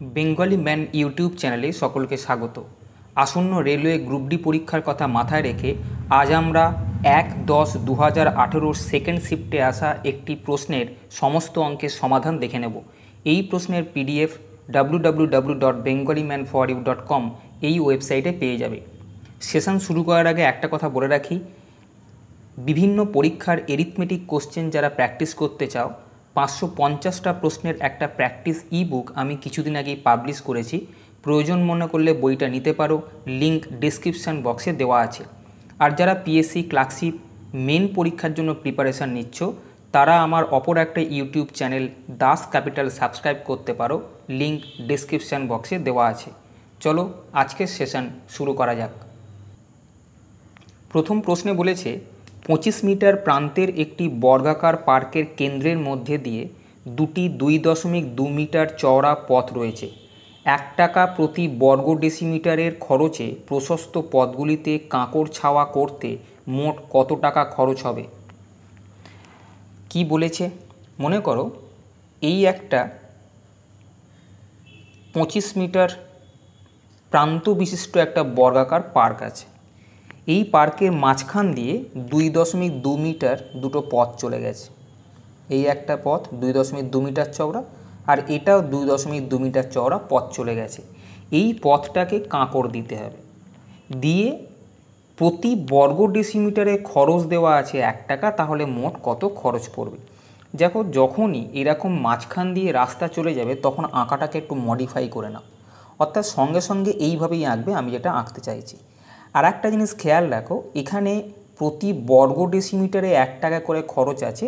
Bengali man YouTube চ্যানেলে সকলকে স্বাগত। আসন্ন রেলওয়ে গ্রুপ ডি পরীক্ষার কথা মাথায় রেখে আজ আমরা 1-10-2018 সেকেন্ড শিফটে আসা একটি প্রশ্নের সমস্ত অঙ্কের সমাধান দেখে নেব। এই প্রশ্নের পিডিএফ www.bengali-man4u.com এই ওয়েবসাইটে পেয়ে যাবে। সেশন শুরু করার আগে একটা কথা বলে রাখি, বিভিন্ন পরীক্ষার এরিথমেটিক কোশ্চেন যারা প্র্যাকটিস করতে চাও, 550টা প্রশ্নের একটা প্র্যাকটিস ইবুক আমি কিছুদিন আগেই পাবলিশ করেছি। প্রয়োজন মনে করলে বইটা নিতে পারো, লিঙ্ক ডেসক্রিপশান বক্সে দেওয়া আছে। আর যারা পিএসসি ক্লার্কশিপ মেন পরীক্ষার জন্য প্রিপারেশান নিচ্ছ, তারা আমার অপর একটা YouTube channel Das capital subscribe করতে পারো, লিঙ্ক ডেসক্রিপশান বক্সে দেওয়া আছে। চলো আজকের সেশন শুরু করা যাক। প্রথম প্রশ্নে বলেছে 25 মিটার প্রান্তের একটি বর্গাকার পার্কের কেন্দ্রের মধ্যে দিয়ে দুটি 2.2 মিটার চওড়া পথ রয়েছে। 1 টাকা প্রতি বর্গ ডেসিমিটারের খরচে প্রশস্ত পথগুলিতে কাঁকড় ছাওয়া করতে মোট কত টাকা খরচ হবে? কি বলেছে মনে করো, এই একটা 25 মিটার প্রান্ত বিশিষ্ট একটা বর্গাকার পার্ক আছে। এই পার্কের মাঝখান দিয়ে 2.2 মিটার দুটো পথ চলে গেছে। এই একটা পথ 2.2 মিটার চওড়া, আর এটাও 2.2 মিটার চওড়া পথ চলে গেছে। এই পথটাকে কাঁকড় দিতে হবে, দিয়ে প্রতি বর্গ ডেসিমিটারে খরচ দেওয়া আছে 1 টাকা। তাহলে মোট কত খরচ পড়বে? দেখো, যখনই এরকম মাঝখান দিয়ে রাস্তা চলে যাবে তখন আঁকাটাকে একটু মডিফাই করে নাও, অর্থাৎ সঙ্গে সঙ্গে এইভাবেই আঁকবে আমি যেটা আঁকতে চাইছি। আর একটা জিনিস খেয়াল রাখো, এখানে প্রতি বর্গ ডেসিমিটারে 1 টাকা করে খরচ আছে,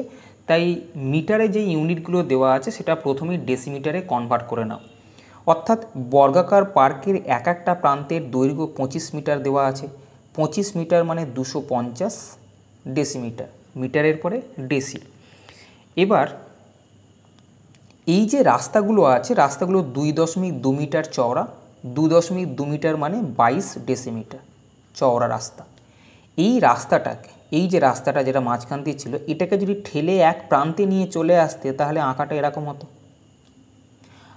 তাই মিটারে যে ইউনিটগুলো দেওয়া আছে সেটা প্রথমেই ডেসিমিটারে কনভার্ট করে নাও। অর্থাৎ বর্গাকার পার্কের এক একটা প্রান্তের দৈর্ঘ্য 25 মিটার দেওয়া আছে। 25 মিটার মানে 250 ডেসিমিটার, মিটারের পরে ডেসি। এবার এই যে রাস্তাগুলো আছে, রাস্তাগুলো 2.2 মিটার চওড়া, 2.2 মিটার মানে 22 ডেসিমিটার চওড়া রাস্তা। এই রাস্তাটাকে, এই যে রাস্তাটা যেটা মাঝখান দিয়ে ছিল, এটাকে যদি ঠেলে এক প্রান্তে নিয়ে চলে আসতে তাহলে আঁকাটা এরকম হতো।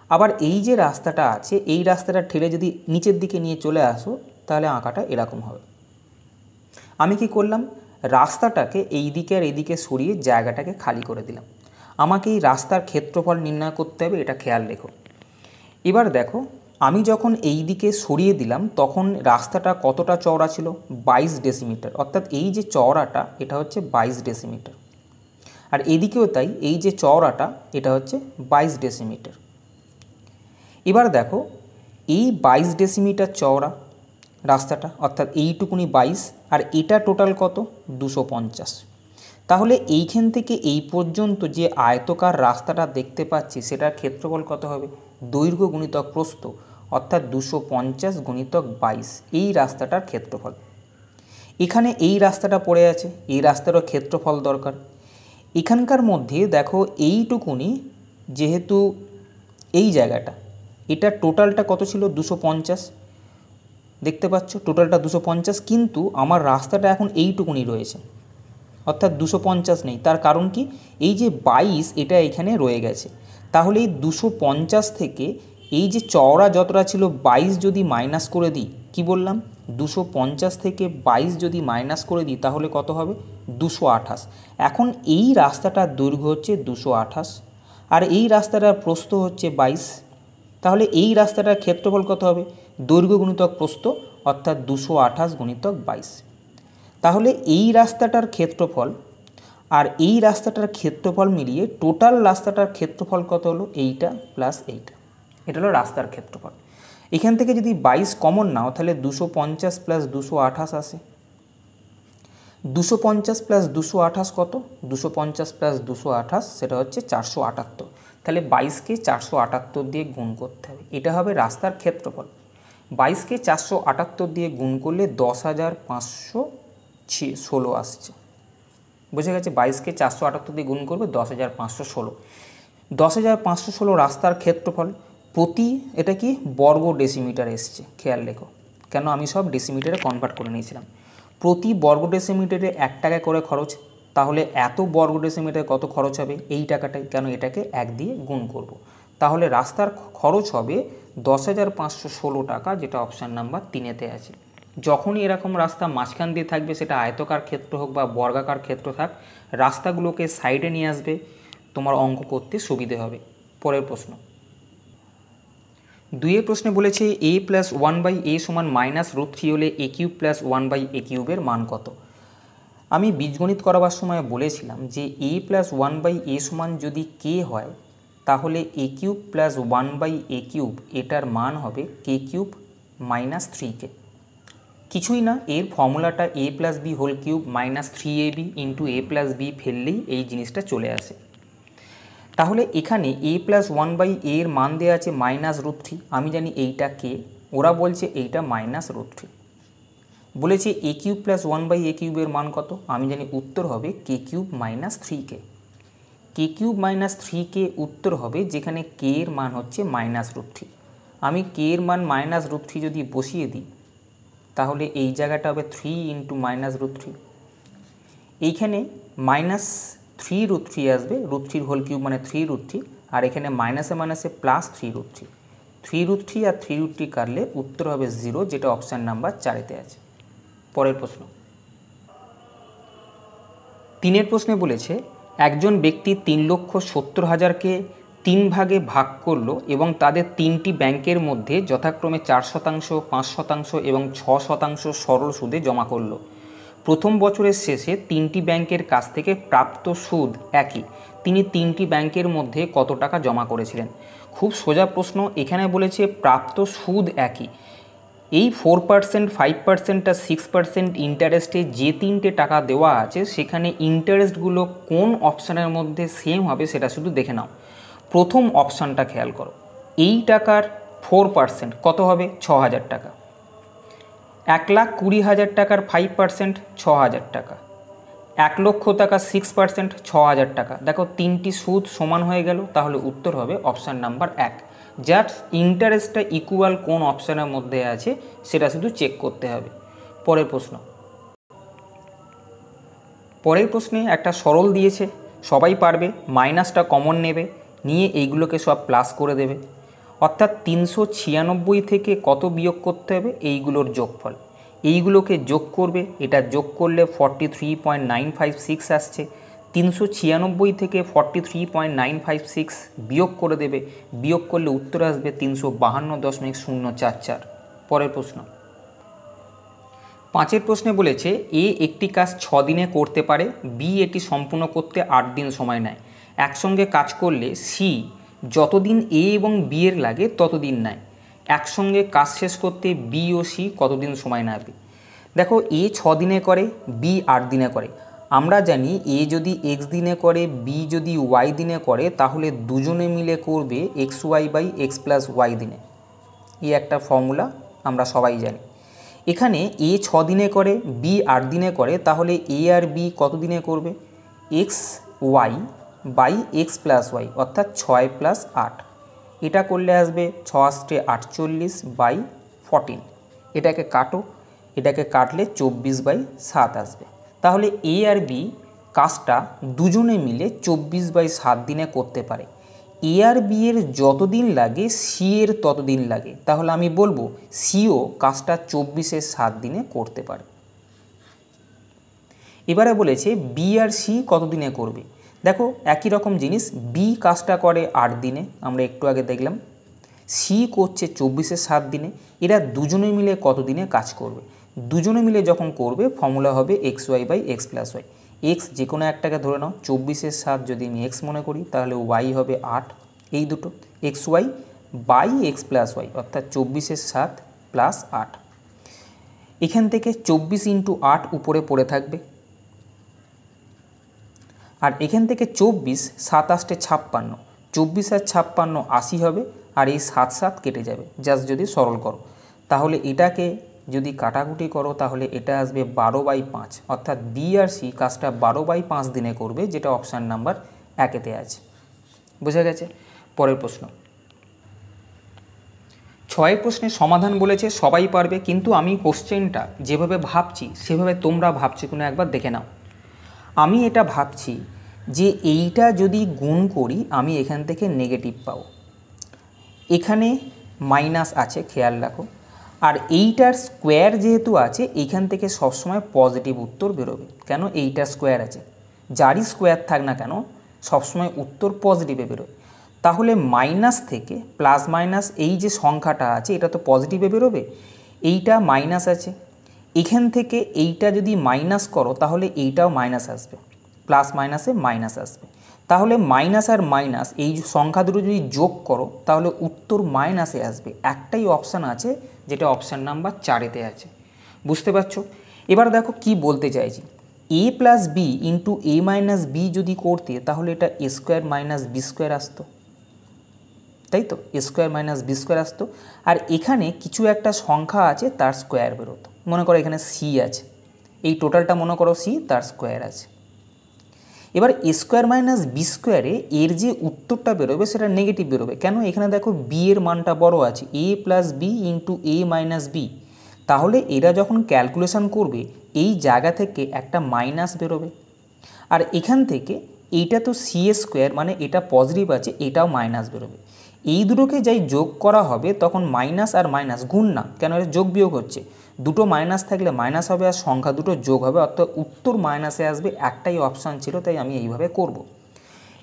আবার এই যে রাস্তাটা আছে, এই রাস্তাটা ঠেলে যদি নিচের দিকে নিয়ে চলে আসো তাহলে আঁকাটা এরকম হবে। আমি কি করলাম, রাস্তাটাকে এই দিকে আর এইদিকে সরিয়ে জায়গাটাকে খালি করে দিলাম। আমাকে এই রাস্তার ক্ষেত্রফল নির্ণয় করতে হবে, এটা খেয়াল রেখো। এবার দেখো, আমি যখন এই দিকে সরিয়ে দিলাম তখন রাস্তাটা কতটা চওড়া ছিল? 22 ডেসিমিটার। অর্থাৎ এই যে চওড়াটা এটা হচ্ছে 22 ডেসিমিটার, আর এদিকেও তাই, এই যে চওড়াটা এটা হচ্ছে 22 ডেসিমিটার। এবার দেখো, এই 22 ডেসিমিটার চওড়া রাস্তাটা, অর্থাৎ এইটুকুনি 22, আর এটা টোটাল কত? 250। তাহলে এইখান থেকে এই পর্যন্ত যে আয়তকার রাস্তাটা দেখতে পাচ্ছি সেটার ক্ষেত্রফল কত হবে? দৈর্ঘ্য গুণিতক প্রস্থ, অর্থাৎ 250 গুণিতক 22, এই রাস্তাটার ক্ষেত্রফল। এখানে এই রাস্তাটা পড়ে আছে, এই রাস্তারও ক্ষেত্রফল দরকার। এখানকার মধ্যে দেখো এইটুকুনি, যেহেতু এই জায়গাটা, এটা টোটালটা কত ছিল? 250। দেখতে পাচ্ছ টোটালটা 250, কিন্তু আমার রাস্তাটা এখন এইটুকুনি রয়েছে, অর্থাৎ 250 নেই। তার কারণ কি? এই যে 22 এটা এখানে রয়ে গেছে। তাহলে এই 250 থেকে এই যে চওড়া যতটা ছিল 22 যদি মাইনাস করে দিই, কি বললাম? 250 থেকে 22 যদি মাইনাস করে দিই তাহলে কত হবে? 228। এখন এই রাস্তাটার দৈর্ঘ্য হচ্ছে 228, আর এই রাস্তাটার প্রস্থ হচ্ছে 22। তাহলে এই রাস্তাটার ক্ষেত্রফল কত হবে? দৈর্ঘ্য গুণিতক প্রস্থ, অর্থাৎ 228 গুণিতক 22। তাহলে এই রাস্তাটার ক্ষেত্রফল আর এই রাস্তাটার ক্ষেত্রফল মিলিয়ে টোটাল রাস্তাটার ক্ষেত্রফল কত হলো? এইটা প্লাস এইটা, এটা হলো রাস্তার ক্ষেত্রফল। এখান থেকে যদি 22 কমন নাও তাহলে 250 প্লাস 228 আসে। 250 প্লাস 228 কত? 250 প্লাস 228 সেটা হচ্ছে 478। তাহলে 22কে 478 দিয়ে গুণ করতে হবে, এটা হবে রাস্তার ক্ষেত্রফল। 22কে 478 দিয়ে গুণ করলে 10,516 আসছে। বুঝে গেছে? 22কে 478 দিয়ে গুণ করবে 10,516। 10,516 রাস্তার ক্ষেত্রফল প্রতি, এটা কি বর্গ ডেসিমিটার এসছে, খেয়াল রেখো, কেন আমি সব ডেসিমিটারে কনভার্ট করে নিয়েছিলাম। প্রতি বর্গ ডেসিমিটারে 1 টাকা করে খরচ, তাহলে এত বর্গ ডেসিমিটারে কত খরচ হবে? এই টাকাটাই, কেন এটাকে 1 দিয়ে গুণ করব। তাহলে রাস্তার খরচ হবে 10,516 টাকা, যেটা অপশান নাম্বার 3-তে আছে। যখনই এরকম রাস্তা মাঝখান দিয়ে থাকবে, সেটা আয়তকার ক্ষেত্র হোক বা বর্গাকার ক্ষেত্র থাক, রাস্তাগুলোকে সাইডে নিয়ে আসবে, তোমার অঙ্ক করতে সুবিধে হবে। পরের প্রশ্ন, 2 প্রশ্নে বলেছে a + 1/a = -√3 হলে a³ + 1/a³ মান কত? আমি বীজগণিত করাবার সময় বলেছিলাম যে a + 1/a = যদি k হয়, তাহলে a³ + 1/a³ এটার মান হবে k³ - 3k। কিছুই না, এর ফর্মুলাটা a + b³ - 3ab × a + b ফেললেই এই জিনিসটা চলে আসে। তাহলে এখানে a + 1/a এর মান দেওয়া আছে -√3, আমি জানি এইটা k, ওরা বলছে এইটা -√3। বলেছে a³ + 1/a³ এর মান কত? আমি জানি উত্তর হবে k³ - 3k। k³ - 3k উত্তর হবে, যেখানে k এর মান হচ্ছে -√3। আমি k এর মান -√3 যদি বসিয়ে দিই, তাহলে এই জায়গাটা হবে 3 × -√3। এইখানে -3√3 আসবে, √3³ মানে 3√3, আর এখানে মাইনাসে মাইনাসে +3√3। 3√3 আর 3√3 কাটলে উত্তর হবে 0, যেটা অপশান নাম্বার 4-তে আছে। পরের প্রশ্ন, 3 প্রশ্নে বলেছে একজন ব্যক্তি 3,70,000-কে 3 ভাগে ভাগ করলো এবং তাদের 3টি ব্যাংকের মধ্যে যথাক্রমে 4%, 5% এবং 6% সরল সুদে জমা করলো। প্রথম বছরের শেষে 3টি ব্যাংকের কাছ থেকে প্রাপ্ত সুদ একই। তিনি 3টি ব্যাংকের মধ্যে কত টাকা জমা করেছিলেন? খুব সোজা প্রশ্ন। এখানে বলেছে প্রাপ্ত সুদ একই। এই 4%, 5% আর 6% ইন্টারেস্টে যে 3টে টাকা দেওয়া আছে, সেখানে ইন্টারেস্টগুলো কোন অপশানের মধ্যে সেম হবে সেটা শুধু দেখে নাও। প্রথম অপশানটা খেয়াল করো, এই টাকার 4% কত হবে? 6,000 টাকা। 1,20,000 টাকার 5% 6,000 টাকা। 1 লক্ষ টাকা 6% 6,000 টাকা। দেখো 3টি সুদ সমান হয়ে গেল, তাহলে উত্তর হবে অপশান নাম্বার 1। জাস্ট ইন্টারেস্টটা ইকুয়াল কোন অপশানের মধ্যে আছে সেটা শুধু চেক করতে হবে। পরের প্রশ্ন, পরের প্রশ্নে একটা সরল দিয়েছে, সবাই পারবে। মাইনাসটা কমন নেবে, নিয়ে এইগুলোকে সব প্লাস করে দেবে। অর্থাৎ 396 থেকে কত বিয়োগ করতে হবে? এইগুলোর যোগফল। এইগুলোকে যোগ করবে, এটা যোগ করলে 43.956 আসছে। 396 থেকে 43.956 বিয়োগ করে দেবে, বিয়োগ করলে উত্তর আসবে 352.044। পরের প্রশ্ন, 5 প্রশ্নে বলেছে এ একটি কাজ 6 দিনে করতে পারে, বি এটি সম্পূর্ণ করতে 8 দিন সময় নেয়। একসঙ্গে কাজ করলে সি যতদিন এ এবং বি এর লাগে ততদিন নেয়। একসঙ্গে কাজ শেষ করতে বি ও সি কতদিন সময় নেবে? দেখো, এ 6 দিনে করে, বি 8 দিনে করে। আমরা জানি এ যদি এক্স দিনে করে, বি যদি ওয়াই দিনে করে, তাহলে দুজনে মিলে করবে xy/x+y দিনে। এই একটা ফর্মুলা আমরা সবাই জানি। এখানে এ 6 দিনে করে, বি 8 দিনে করে, তাহলে এ আর বি কত দিনে করবে? xy/x+y, অর্থাৎ 6 + 8। এটা করলে আসবে 6×8=48। এটাকে কাটো, এটাকে কাটলে 24/7 আসবে। তাহলে এ আর বি কাজটা দুজনে মিলে 24/7 দিনে করতে পারে। এ আর বি এর যতদিন লাগে সি এর ততদিন লাগে, তাহলে আমি বলবো সিও কাজটা 24/7 দিনে করতে পারে। এবারে বলেছে বি আর সি কত দিনে করবে। দেখো, একই রকম জিনিস, বি কাজটা করে 8 দিনে, আমরা একটু আগে দেখলাম। সি করছে 24/7 দিনে। এরা দুজনে মিলে কত দিনে কাজ করবে? দুজনে মিলে যখন করবে, ফর্মুলা হবে xy/x+y। এক্স যে কোনো একটাকে ধরে নাও, 24/7 যদি আমি এক্স মনে করি, তাহলে ওয়াই হবে 8। এই দুটো xy/x+y, অর্থাৎ 24/7 + 8। এখান থেকে 24 × 8 উপরে পড়ে থাকবে, আর এখান থেকে 24, 7 × 8 = 56, 24 আর 56 80 হবে, আর এই 7 7 কেটে যাবে। জাস্ট যদি সরল করো, তাহলে এটাকে যদি কাটাকুটি করো, তাহলে এটা আসবে 12/5, অর্থাৎ বি আর সি কাজটা 12/5 দিনে করবে, যেটা অপশান নাম্বার 1-তে আছে। বোঝা গেছে? পরের প্রশ্ন, 6 প্রশ্নের সমাধান বলেছে সবাই পারবে, কিন্তু আমি কোশ্চেনটা যেভাবে ভাবছি সেভাবে তোমরা ভাবছি কিনা একবার দেখে নাও। আমি এটা ভাবছি যে এইটা যদি গুণ করি, আমি এখান থেকে নেগেটিভ পাবো। এখানে মাইনাস আছে, খেয়াল রাখো। আর এইটার স্কোয়ার যেহেতু আছে, এইখান থেকে সবসময় পজিটিভ উত্তর বেরোবে। কেন? এইটার স্কোয়ার আছে, যারই স্কোয়ার থাক না কেন সবসময় উত্তর পজিটিভে বেরোয়। তাহলে মাইনাস থেকে প্লাস মাইনাস এই যে সংখ্যাটা আছে এটা তো পজিটিভে বেরোবে। এইটা মাইনাস আছে, এখান থেকে এইটা যদি মাইনাস করো তাহলে এইটাও মাইনাস আসবে, প্লাস মাইনাসে মাইনাস আসবে। তাহলে মাইনাস আর মাইনাস এই সংখ্যা দুটো যদি যোগ করো তাহলে উত্তর মাইনাসে আসবে। একটাই অপশান আছে যেটা অপশান নাম্বার 4-এতে আছে। বুঝতে পারছো? এবার দেখো কি বলতে চাইছি, a plus B into A minus B যদি করতে তাহলে এটা A square minus B square আসতো, তাই তো? A square minus B square আসতো। আর এখানে কিছু একটা সংখ্যা আছে তার স্কোয়ার বেরোতো। মনে করো এখানে সি আছে, এই টোটালটা মনে করো সি, তার স্কোয়ার আছে। এবার এ স্কোয়ার মাইনাস বি স্কোয়ারে এর যে উত্তরটা বেরোবে সেটা নেগেটিভ বেরোবে। কেন? এখানে দেখো বি এর মানটা বড় আছে, এ plus B into A minus B. তাহলে এরা যখন ক্যালকুলেশন করবে এই জায়গা থেকে একটা মাইনাস বেরোবে। আর এখান থেকে এইটা তো সি এ স্কোয়ার, মানে এটা পজিটিভ আছে, এটাও মাইনাস বেরোবে। এই দুটোকে যাই যোগ করা হবে তখন মাইনাস আর মাইনাস গুণ না, কেন? এটা যোগ বিয়োগ হচ্ছে, দুটো মাইনাস থাকলে মাইনাস হবে আর সংখ্যা দুটো যোগ হবে, অর্থাৎ উত্তর মাইনাসে আসবে। একটাই অপশান ছিল, তাই আমি এইভাবে করব।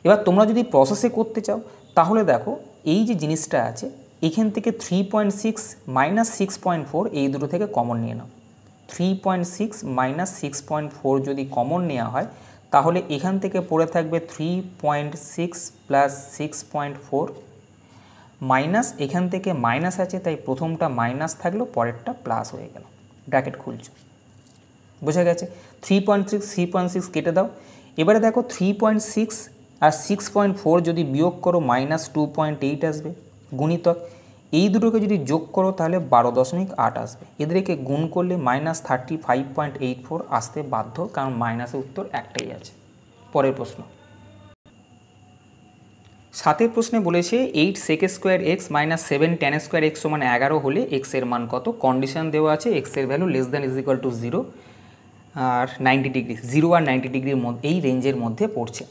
এবার তোমরা যদি প্রসেসে করতে চাও তাহলে দেখো এই যে জিনিসটা আছে এখান থেকে 3.6 মাইনাস 6.4 এই দুটো থেকে কমন নিয়ে নাও। 3.6 মাইনাস 6.4 যদি কমন নেওয়া হয় তাহলে এখান থেকে পড়ে থাকবে 3.6 প্লাস 6.4 মাইনাস, এখান থেকে মাইনাস আছে তাই প্রথমটা মাইনাস থাকলো, পরেরটা প্লাস হয়ে গেল। ব্র্যাকেট খুলছো, বোঝা গেছে? 3.6 কেটে দাও। এবারে দেখো 3.6 আর 6.4 যদি বিয়োগ করো মাইনাস 2.8 আসবে, গুণিতক এই দুটোকে যদি যোগ করো তাহলে 12.8 আসবে। এদেরকে গুণ করলে মাইনাস 35.84 আসতে বাধ্য, কারণ মাইনাসের উত্তর একটাই আছে। পরের প্রশ্ন, 7 প্রশ্নে বলেছে 8 sec square x minus 7 tan square x সমান 11 হলে এক্স এর মান কত? কন্ডিশন দেওয়া আছে এক্স এর value less than is equal to 0 আর 90 ডিগ্রি, 0 আর 90 ডিগ্রির মধ্যে, এই রেঞ্জের মধ্যে পড়ছে।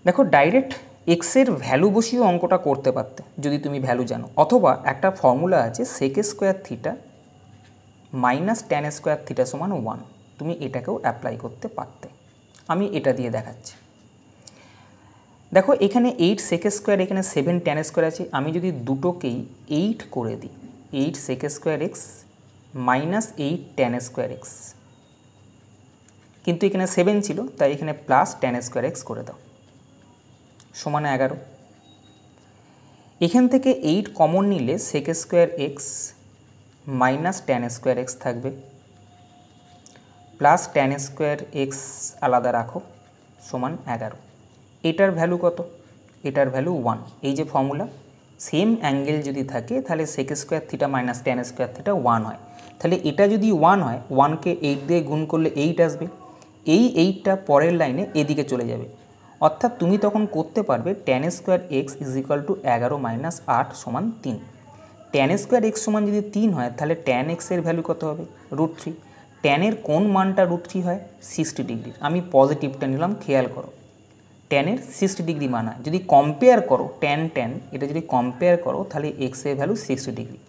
দেখো ডাইরেক্ট এক্সের ভ্যালু বসিয়েও অঙ্কটা করতে পারতে যদি তুমি ভ্যালু জানো, অথবা একটা ফর্মুলা আছে sec square theta minus tan square theta সমান 1, তুমি এটাকেও অ্যাপ্লাই করতে পারতে। আমি এটা দিয়ে দেখাচ্ছি। দেখো এখানে 8 sec স্কোয়ার, এখানে 7 tan স্কোয়ার আছে। আমি যদি দুটোকেই 8 করে দিই, 8 sec square x minus 8 tan square x, কিন্তু এখানে 7 ছিল তাই এখানে প্লাস tan স্কোয়ার এক্স করে দাও, সমান 11। এখান থেকে 8 কমন নিলে sec square x minus tan square x থাকবে, প্লাস tan স্কোয়ার এক্স আলাদা রাখো, সমান 11। এটার ভ্যালু কত? এটার ভ্যালু 1। এই যে ফর্মুলা, সেম অ্যাঙ্গেল যদি থাকে তাহলে sec square theta minus tan square theta 1 হয়। তাহলে এটা যদি 1 হয়, 1কে 8 দিয়ে গুণ করলে 8 আসবে। এই 8টা পরের লাইনে এদিকে চলে যাবে, অর্থাৎ তুমি তখন করতে পারবে tan square x is equal two 11 minus 8 সমান 3। ট্যান স্কোয়ার এক্স সমান যদি 3 হয় তাহলে ট্যান এক্সের ভ্যালু কত হবে? √3। ট্যানের কোন মানটা √3 হয়? 60 ডিগ্রির। আমি পজিটিভটা নিলাম, খেয়াল করো ট্যানের 60 ডিগ্রি মান হয়। যদি কম্পেয়ার করো ট্যান এটা যদি কম্পেয়ার করো তাহলে এক্সের ভ্যালু 60 ডিগ্রি,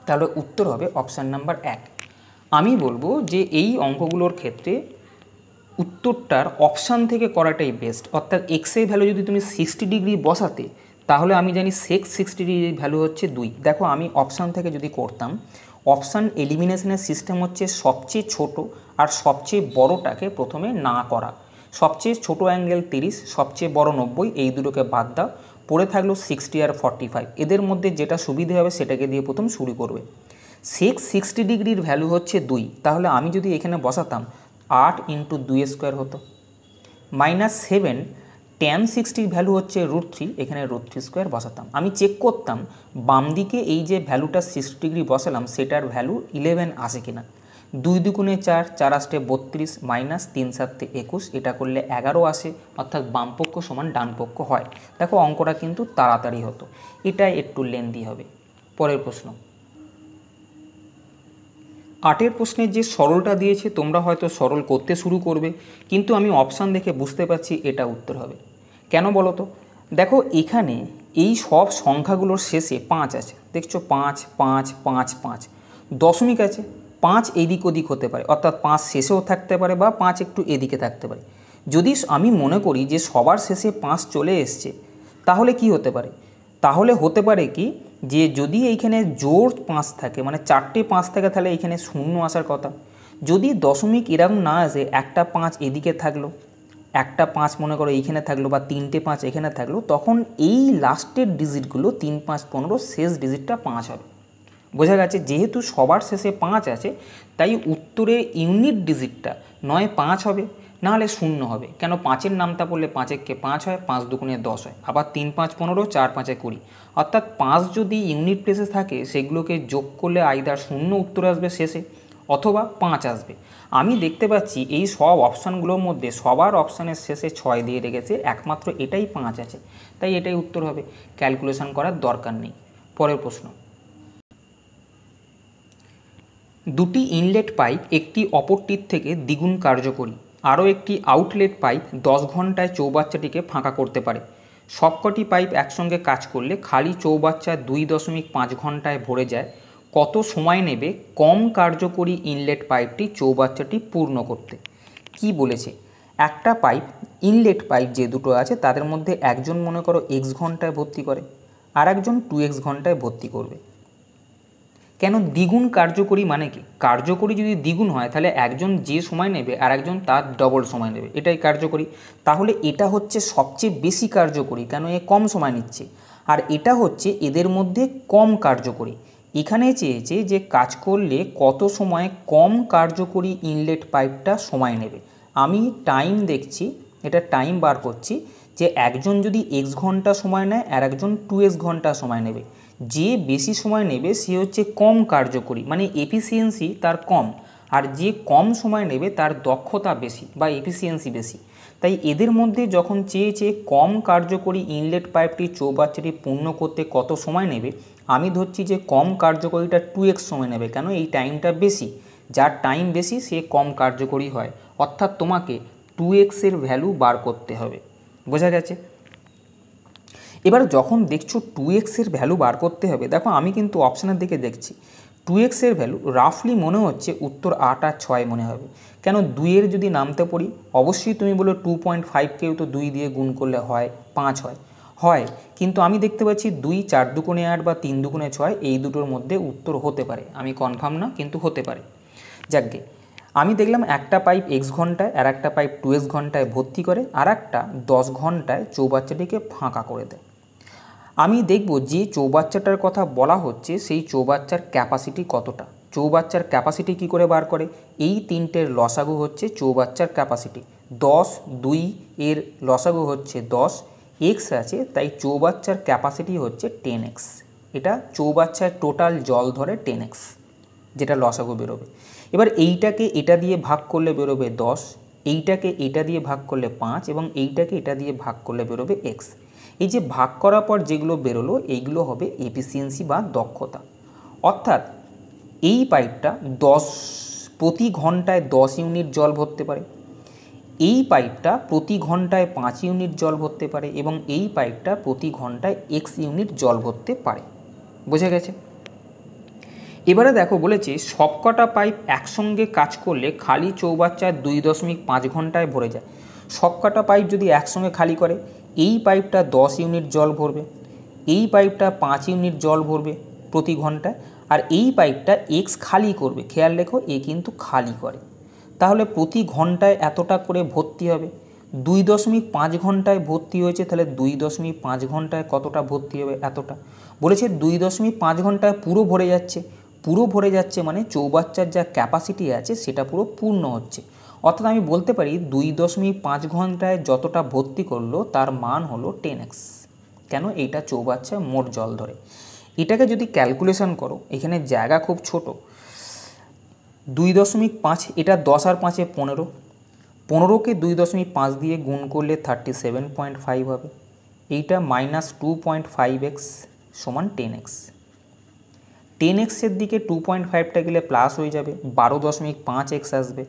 তাহলে উত্তর হবে অপশান নাম্বার 1। আমি বলবো যে এই অঙ্কগুলোর ক্ষেত্রে উত্তরটার অপশান থেকে করাটাই বেস্ট, অর্থাৎ এক্সের ভ্যালু যদি তুমি 60 ডিগ্রি বসাতে তাহলে আমি জানি সেক 60 ডিগ্রির ভ্যালু হচ্ছে 2। দেখো আমি অপশান থেকে যদি করতাম, অপশান এলিমিনেশনের সিস্টেম হচ্ছে সবচেয়ে ছোট আর সবচেয়ে বড়টাকে প্রথমে না করা। সবচেয়ে ছোট অ্যাঙ্গেল 30, সবচেয়ে বড় 90, এই দুটোকে বাদ দাও, পড়ে থাকলো 60 আর 45। এদের মধ্যে যেটা সুবিধে হবে সেটাকে দিয়ে প্রথম শুরু করবে। সেক 60 ডিগ্রির ভ্যালু হচ্ছে 2, তাহলে আমি যদি এখানে বসাতাম 8 ইন্টু 2 স্কোয়ার হতো, মাইনাস 7 ট্যান 60 ভ্যালু হচ্ছে √3, এখানে √3 স্কোয়ার বসাতাম। আমি চেক করতাম বাম দিকে এই যে ভ্যালুটা 60 ডিগ্রি বসালাম সেটার ভ্যালু 11 আসে কিনা। 2 দুগুণে 4, 4 আসতে 32, মাইনাস 3 7 21, এটা করলে 11 আসে, অর্থাৎ বামপক্ষ সমান ডানপক্ষ হয়। দেখো অঙ্কটা কিন্তু তাড়াতাড়ি হতো, এটাই একটু লেন্দি হবে। পরের প্রশ্ন, 8 প্রশ্নের যে সরলটা দিয়েছে তোমরা হয়তো সরল করতে শুরু করবে, কিন্তু আমি অপশান দেখে বুঝতে পারছি এটা উত্তর হবে। কেন বলো তো? দেখো এখানে এই সব সংখ্যাগুলোর শেষে 5 আছে, দেখছো 5 5 5 5, দশমিক আছে, 5 এদিক ওদিক হতে পারে, অর্থাৎ 5 শেষেও থাকতে পারে বা 5 একটু এদিকে থাকতে পারে। যদি আমি মনে করি যে সবার শেষে 5 চলে এসছে, তাহলে কি হতে পারে? তাহলে হতে পারে কি যে যদি এইখানে জোর 5 থাকে, মানে 4টে 5 থাকে, তাহলে এইখানে শূন্য আসার কথা। যদি দশমিক এরকম না আসে, একটা 5 এদিকে থাকলো, একটা 5 মনে করো এইখানে থাকলো, বা 3টে 5 এখানে থাকলো, তখন এই লাস্টের ডিজিটগুলো 3 5 15, শেষ ডিজিটটা 5 হবে। বোঝা গেছে? যেহেতু সবার শেষে 5 আছে, তাই উত্তরে ইউনিট ডিজিটটা নয় 5 হবে, নাহলে 0 হবে। কেন? 5-এর নামতা পড়লে 5 একে 5 হয়, 5 দুগুণে 10 হয়, আবার 3 5 15, 4 5 20, অর্থাৎ 5 যদি ইউনিট প্লেসে থাকে, সেগুলোকে যোগ করলে আইদার 0 উত্তর আসবে শেষে, অথবা 5 আসবে। আমি দেখতে পাচ্ছি এই সব অপশানগুলোর মধ্যে সবার অপশানের শেষে 6 দিয়ে রেখেছে, একমাত্র এটাই 5 আছে, তাই এটাই উত্তর হবে। ক্যালকুলেশন করার দরকার নেই। পরের প্রশ্ন, দুটি ইনলেট পাইপ একটি অপরটির থেকে দ্বিগুণ কার্যকরী। আরও একটি আউটলেট পাইপ 10 ঘন্টায় চৌবাচ্চাটিকে ফাঁকা করতে পারে। সবকটি পাইপ একসঙ্গে কাজ করলে খালি চৌবাচ্চা 2.5 ঘন্টায় ভরে যায়। কত সময় নেবে কম কার্যকরী ইনলেট পাইপটি চৌবাচ্চাটি পূর্ণ করতে? কি বলেছে? একটা পাইপ, ইনলেট পাইপ যে দুটো আছে তাদের মধ্যে একজন মনে করো x ঘন্টায় ভর্তি করে, আর একজন 2x ঘন্টায় ভর্তি করবে। কেন দ্বিগুণ কার্যকরী মানে কি? কার্যকরী যদি দ্বিগুণ হয়, তাহলে একজন যে সময় নেবে আর একজন তার ডবল সময় নেবে, এটাই কার্যকরী। তাহলে এটা হচ্ছে সবচেয়ে বেশি কার্যকরী, কেন এ কম সময় নিচ্ছে, আর এটা হচ্ছে এদের মধ্যে কম কার্যকরী। এখানে চেয়েছে যে কাজ করলে কত সময় কম কার্যকরী ইনলেট পাইপটা সময় নেবে। আমি টাইম দেখছি, এটা টাইম বার করছি, যে একজন যদি x ঘন্টা সময় নেয় আর একজন 2x ঘন্টা সময় নেবে, যে বেশি সময় নেবে সে হচ্ছে কম কার্যকরী, মানে এফিসিয়েন্সি তার কম, আর যে কম সময় নেবে তার দক্ষতা বেশি বা এফিসিয়েন্সি বেশি। তাই এদের মধ্যে যখন চেয়েছে কম কার্যকরী ইনলেট পাইপটি চৌবাচ্চাটি পূর্ণ করতে কত সময় নেবে, আমি ধরছি যে কম কার্যকরীটা 2x সময় নেবে। কেন? এই টাইমটা বেশি, যার টাইম বেশি সে কম কার্যকরী হয়, অর্থাৎ তোমাকে 2x এর ভ্যালু বার করতে হবে। বোঝা গেছে? এবার যখন দেখছো 2x এর ভ্যালু বার করতে হবে, দেখো আমি কিন্তু অপশানের দিকে দেখছি, 2x এর ভ্যালু রাফলি মনে হচ্ছে উত্তর 8 আর 6 মনে হবে। কেন? 2-এর যদি নামতে পড়ি, অবশ্যই তুমি বলো 2.5কেও তো 2 দিয়ে গুণ করলে হয় 5 হয়, কিন্তু আমি দেখতে পাচ্ছি 2 4 দুগুণে 8 বা 3 দুগুণে 6, এই দুটোর মধ্যে উত্তর হতে পারে, আমি কনফার্ম না, কিন্তু হতে পারে। যাকগে, আমি দেখলাম একটা পাইপ x ঘন্টায় আর একটা পাইপ 2x ঘন্টায় ভর্তি করে, আর একটা 10 ঘন্টায় চৌবাচ্চাটিকে ফাঁকা করে দেয়। আমি দেখব যে চৌবাচ্চাটার কথা বলা হচ্ছে সেই চৌবাচ্চার ক্যাপাসিটি কতটা। চৌবাচ্চার ক্যাপাসিটি কি করে বার করে? এই তিনটের লসাগু হচ্ছে চৌবাচ্চার ক্যাপাসিটি। 10, 2 এর লসাগু হচ্ছে 10, x আছে, তাই চৌবাচ্চার ক্যাপাসিটি হচ্ছে 10x। এটা চৌবাচ্চায় টোটাল জল ধরে 10x, যেটা লসাগু বেরোবে। এবার এইটাকে এটা দিয়ে ভাগ করলে বেরোবে 10, এইটাকে এটা দিয়ে ভাগ করলে 5, এবং এইটাকে এটা দিয়ে ভাগ করলে বেরোবে x। এই যে ভাগ করার পর যেগুলো বেরোলো, এইগুলো হবে এফিসিয়েন্সি বা দক্ষতা। অর্থাৎ এই পাইপটা প্রতি ঘন্টায় 10 ইউনিট জল ভরতে পারে, এই পাইপটা প্রতি ঘন্টায় 5 ইউনিট জল ভরতে পারে, এবং এই পাইপটা প্রতি ঘন্টায় x ইউনিট জল ভরতে পারে। বোঝা গেছে? এবারে দেখো বলেছে সবকটা পাইপ একসঙ্গে কাজ করলে খালি চৌবাচ্চা 2.5 ঘন্টায় ভরে যায়। সবকটা পাইপ যদি একসঙ্গে খালি করে, এই পাইপটা 10 ইউনিট জল ভরবে, এই পাইপটা 5 ইউনিট জল ভরবে প্রতি ঘন্টায়, আর এই পাইপটা x খালি করবে। খেয়াল রেখো, এ কিন্তু খালি করে, তাহলে প্রতি ঘন্টায় এতটা করে ভর্তি হবে। 2.5 ঘন্টায় ভর্তি হয়েছে, তাহলে 2.5 ঘন্টায় কতটা ভর্তি হবে? এতটা। বলেছে 2.5 ঘন্টায় পুরো ভরে যাচ্ছে, পুরো ভরে যাচ্ছে মানে চৌবাচ্চার যা ক্যাপাসিটি আছে সেটা পুরো পূর্ণ হচ্ছে। অর্থাৎ আমি বলতে পারি 2.5 ঘন্টায় যতটা ভর্তি করলো তার মান হলো 10x। কেন? এইটা চৌবাচ্চায় মোট জল ধরে। এটাকে যদি ক্যালকুলেশন করো, এখানে জায়গা খুব ছোট, 2.5, এটা 10 আর 5-এ 15, 15কে 2.5 দিয়ে গুণ করলে 37.5 হবে। এইটা -2.5x সমান 10x। 10xের দিকে 2.5টা গেলে প্লাস হয়ে যাবে, 12.5x আসবে,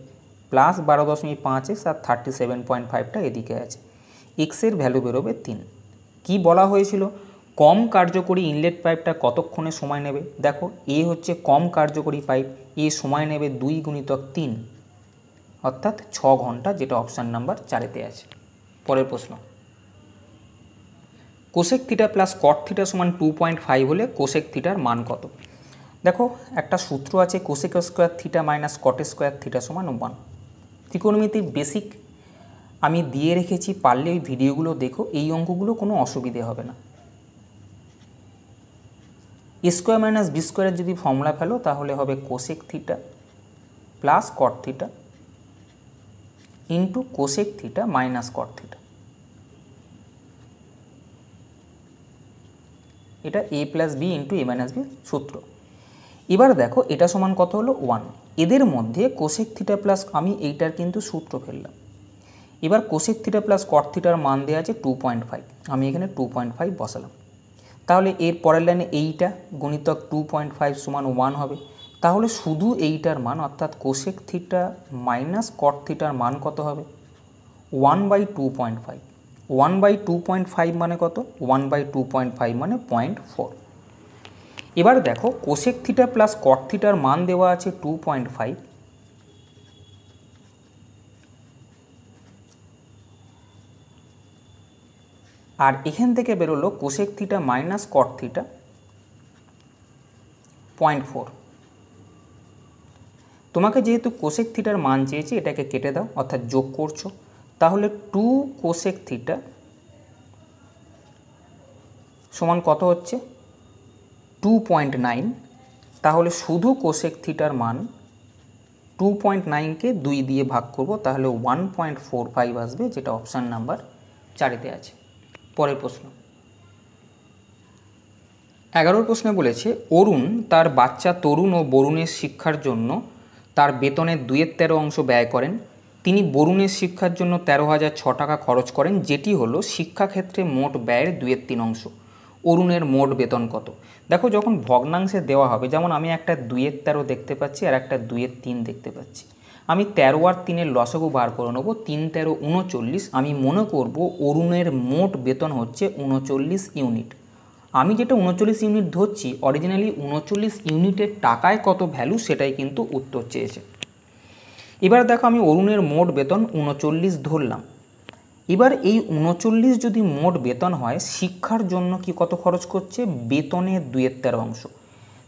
প্লাস 12.5x, আর 37.5টা এদিকে আছে। এক্সের ভ্যালু বেরোবে 3। কি বলা হয়েছিল? কম কার্যকরী ইনলেট পাইপটা কতক্ষণে সময় নেবে? দেখো এ হচ্ছে কম কার্যকরী পাইপ, এ সময় নেবে 2 × 3 অর্থাৎ 6 ঘন্টা, যেটা অপশান নাম্বার 4-এতে আছে। পরের প্রশ্ন, cosec theta plus cot theta সমান 2.5 হলে কোসেক থিটার মান কত? দেখো একটা সূত্র আছে, cosec square theta minus cot square theta সমান 1। ত্রিকোণমিতির বেসিক আমি দিয়ে রেখেছি, পারলে ওই ভিডিওগুলো দেখো, এই অঙ্কগুলো কোনো অসুবিধে হবে না। এ স্কোয়ার মাইনাস বি স্কোয়ারের যদি ফর্মুলা ফেলো তাহলে হবে cosec theta plus cot theta into cosec theta minus কট থিটা। এটা এ plus B into A minus B সূত্র। এবার দেখো এটা সমান কত হলো 1। এদের মধ্যে কোসেক থিটা প্লাস, আমি এইটার কিন্তু সূত্র ফেললাম। এবার কোসেক থিটা প্লাস কট থিটার মান দেওয়া আছে 2.5, আমি এখানে 2.5 বসালাম। তাহলে এর পরের লাইনে এইটা গুণিতক 2.5 সমান 1 হবে। তাহলে শুধু এইটার মান অর্থাৎ কোসেক থিটা মাইনাস কট থিটার মান কত হবে? 1/2.5। 1/2.5 মানে কত? 1/2.5 মানে 0.4। এবার দেখো কোসেক থিটা প্লাস কট থিটার মান দেওয়া আছে 2.5, আর এখান থেকে বেরোলো কোসেক থিটা মাইনাস কট থিটা 0.4। তোমাকে যেহেতু কোসেক থিটার মান চেয়েছে, এটাকে কেটে দাও অর্থাৎ যোগ করছো। তাহলে 2 কোসেক থিটা সমান কত হচ্ছে? 2.9। তাহলে শুধু কোসেক থিটার মান 2.9কে 2 দিয়ে ভাগ করব, তাহলে 1.45 আসবে, যেটা অপশান নাম্বার 4-এতে আছে। পরের প্রশ্ন, 11 প্রশ্নে বলেছে অরুণ তার বাচ্চা তরুণ ও বরুণের শিক্ষার জন্য তার বেতনের 2/13 অংশ ব্যয় করেন। তিনি বরুণের শিক্ষার জন্য 13,006 টাকা খরচ করেন, যেটি হলো শিক্ষাক্ষেত্রে মোট ব্যয়ের 2/3 অংশ। অরুণের মোট বেতন কত? দেখো যখন ভগ্নাংশে দেওয়া হবে, যেমন আমি একটা 2/13 দেখতে পাচ্ছি আর একটা 2/3 দেখতে পাচ্ছি, আমি 13 আর 3-এর লসাগু বার করে নেব। 3×13 39। আমি মনে করব অরুণের মোট বেতন হচ্ছে 39 ইউনিট। আমি যেটা 39 ইউনিট ধরছি, অরিজিনালি 39 ইউনিটের টাকায় কত ভ্যালু সেটাই কিন্তু উত্তর চেয়েছে। এবার দেখো আমি অরুণের মোট বেতন 39 ধরলাম। এবার এই 39 যদি মোট বেতন হয়, শিক্ষার জন্য কি কত খরচ করছে? বেতনের 2/13 অংশ।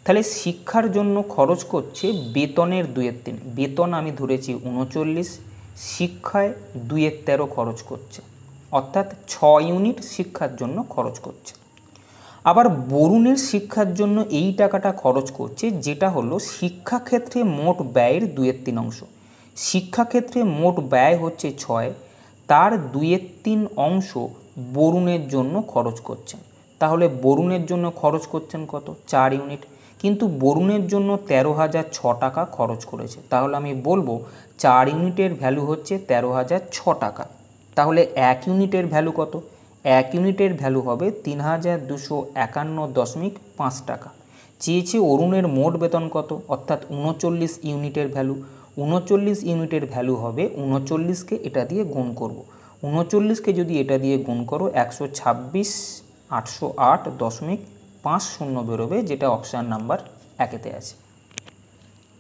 তাহলে শিক্ষার জন্য খরচ করছে বেতনের 2/3। বেতন আমি ধরেছি 39, শিক্ষায় 2/13 খরচ করছে, অর্থাৎ 6 ইউনিট শিক্ষার জন্য খরচ করছে। আবার বরুণের শিক্ষার জন্য এই টাকাটা খরচ করছে, যেটা হলো শিক্ষাক্ষেত্রে মোট ব্যয়ের 2/3 অংশ। শিক্ষাক্ষেত্রে মোট ব্যয় হচ্ছে 6, তার 2/3 অংশ বরুণের জন্য খরচ করছেন। তাহলে বরুণের জন্য খরচ করছেন কত? 4 ইউনিট। কিন্তু বরুণের জন্য 13,006 টাকা খরচ করেছে, তাহলে আমি বলবো 4 ইউনিটের ভ্যালু হচ্ছে 13,006 টাকা। তাহলে 1 ইউনিটের ভ্যালু কত? 1 ইউনিটের ভ্যালু হবে 3,251.5 টাকা। চেয়েছে অরুণের মোট বেতন কত, অর্থাৎ 39 ইউনিটের ভ্যালু। 39 ইউনিটের ভ্যালু হবে, 39কে এটা দিয়ে গুণ করব। 39কে যদি এটা দিয়ে গুণ করো 126,808.50 বেরোবে, যেটা অপশান নাম্বার 1-এতে আছে।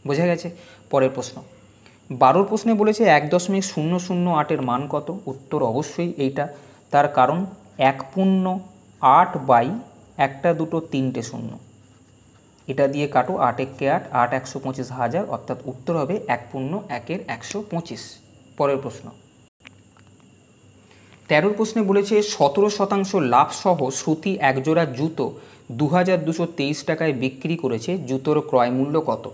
বোঝা গেছে? পরের প্রশ্ন, 12 প্রশ্নে বলেছে 1.008-এর মান কত? উত্তর অবশ্যই এইটা। তার কারণ 1/8/1, এটা দিয়ে কাটো, 8×1 = 8, 8 125,000, অর্থাৎ উত্তর হবে 1/1 পরের প্রশ্ন, 13 প্রশ্নে বলেছে 17% লাভ সহ শ্রুতি একজোড়া জুতো 2,223 টাকায় বিক্রি করেছে, জুতোর ক্রয় মূল্য কত?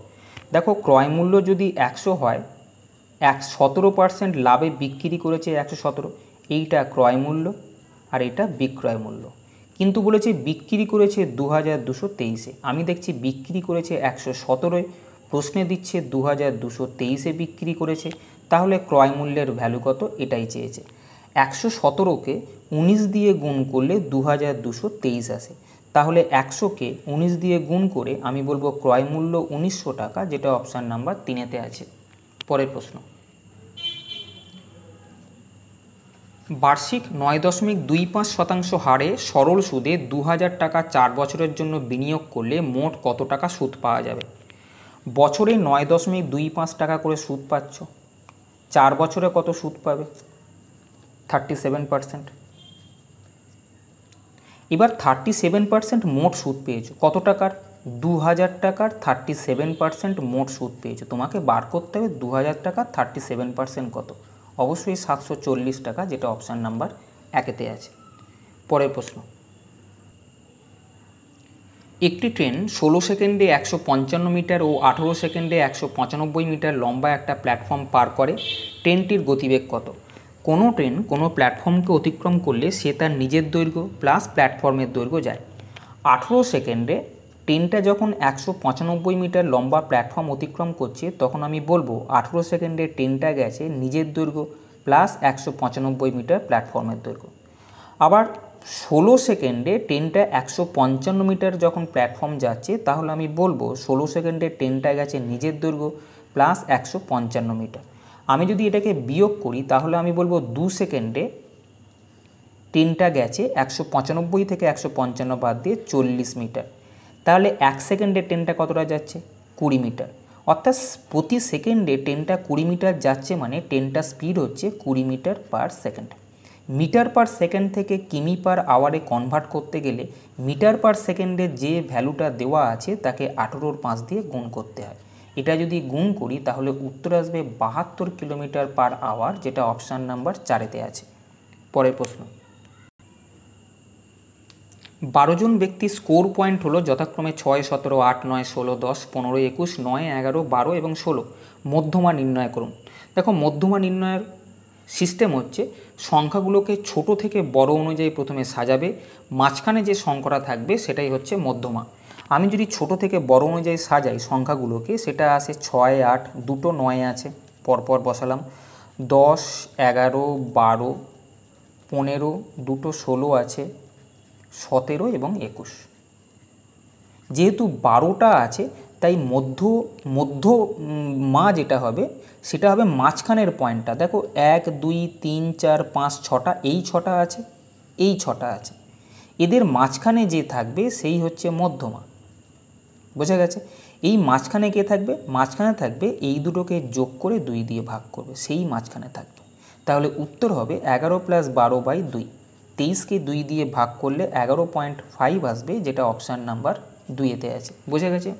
দেখো ক্রয় মূল্য যদি 100 হয়, 17% লাভে বিক্রি করেছে 117, এইটা ক্রয় মূল্য আর এটা বিক্রয় মূল্য। কিন্তু বলেছে বিক্রি করেছে 2,223-এ, আমি দেখছি বিক্রি করেছে 117-এ, প্রশ্নে দিচ্ছে 2,223-এ বিক্রি করেছে, তাহলে ক্রয় মূল্যের ভ্যালু কত এটাই চেয়েছে। 117কে 19 দিয়ে গুণ করলে 2,223 আসে, তাহলে 100কে 19 দিয়ে গুণ করে আমি বলবো ক্রয় মূল্য 1,900 টাকা, যেটা অপশান নাম্বার 3-এতে আছে। পরের প্রশ্ন, বার্ষিক 9.25% হারে সরল সুদে 2000 টাকা 4 বছরের জন্য বিনিয়োগ করলে মোট কত টাকা সুদ পাওয়া যাবে? বছরে 9.25 টাকা করে সুদ পাচ্ছ, 4 বছরে কত সুদ পাবে? 37%। এবার 37% মোট সুদ পেয়েছো, কত টাকার? 2000 টাকার 37% মোট সুদ পেয়েছো। তোমাকে বার করতে হবে 2000 টাকার 37% কত? অবশ্যই 740 টাকা, যেটা অপশান নাম্বার 1-তে আছে। পরের প্রশ্ন, একটি ট্রেন 16 সেকেন্ডে 155 মিটার ও 18 সেকেন্ডে 195 মিটার লম্বা একটা প্ল্যাটফর্ম পার করে, ট্রেনটির গতিবেগ কত? কোনো ট্রেন কোনো প্ল্যাটফর্মকে অতিক্রম করলে সে তার নিজের দৈর্ঘ্য প্লাস প্ল্যাটফর্মের দৈর্ঘ্য যায়। 18 সেকেন্ডে ট্রেনটা যখন 195 মিটার লম্বা প্ল্যাটফর্ম অতিক্রম করছে, তখন আমি বলবো 18 সেকেন্ডে ট্রেনটা গেছে নিজের দৈর্ঘ্য প্লাস 195 মিটার প্ল্যাটফর্মের দৈর্ঘ্য। আবার 16 সেকেন্ডে ট্রেনটা 155 মিটার যখন প্ল্যাটফর্ম যাচ্ছে, তাহলে আমি বলবো 16 সেকেন্ডে ট্রেনটা গেছে নিজের দৈর্ঘ্য প্লাস 155 মিটার। আমি যদি এটাকে বিয়োগ করি, তাহলে আমি বলবো 2 সেকেন্ডে ট্রেনটা গেছে 195 থেকে 155 বাদ দিয়ে 40 মিটার। তাহলে 1 সেকেন্ডে ট্রেনটা কতটা যাচ্ছে? 20 মিটার। অর্থাৎ প্রতি সেকেন্ডে ট্রেনটা 20 মিটার যাচ্ছে, মানে ট্রেনটা স্পিড হচ্ছে 20 metre per second. Metre per second থেকে কিমি পার আওয়ারে কনভার্ট করতে গেলে মিটার পার সেকেন্ডে যে ভ্যালুটা দেওয়া আছে তাকে 18 5 দিয়ে গুণ করতে হয়। এটা যদি গুণ করি তাহলে উত্তর আসবে 72 কিলোমিটার পার আওয়ার, যেটা অপশান নাম্বার 4-তে আছে। পরের প্রশ্ন, 12 জন ব্যক্তির স্কোর পয়েন্ট হলো যথাক্রমে 6, 17, 8, 9, 16, 10, 15, 21, 9, 11, 12 এবং 16। মধ্যমা নির্ণয় করুন। দেখো, মধ্যমা নির্ণয়ের সিস্টেম হচ্ছে সংখ্যাগুলোকে ছোট থেকে বড় অনুযায়ী প্রথমে সাজাবে, মাঝখানে যে সংখ্যাটা থাকবে সেটাই হচ্ছে মধ্যমা। আমি যদি ছোট থেকে বড় অনুযায়ী সাজাই সংখ্যাগুলোকে, সেটা আসে 6, 8, দুটো 9 আছে, পরপর বসালাম। 10, 11, 12, 15, দুটো 16 আছে, 17 এবং 21। যেহেতু 12টা আছে, তাই মধ্যমা যেটা হবে সেটা হবে মাঝখানের পয়েন্টটা। দেখো 1, 2, 3, 4, 5, 6টা, এই 6টা আছে, এই 6টা আছে, এদের মাঝখানে যে থাকবে সেই হচ্ছে মধ্যমা। বোঝা গেছে? এই মাঝখানে কে থাকবে? মাঝখানে থাকবে এই দুটোকে যোগ করে 2 দিয়ে ভাগ করবে, সেই মাঝখানে থাকবে। তাহলে উত্তর হবে 11 + 12/2। 23কে 2 দিয়ে ভাগ করলে 11.5 আসবে, যেটা অপশান নাম্বার 2-তে আছে। বোঝা গেছে?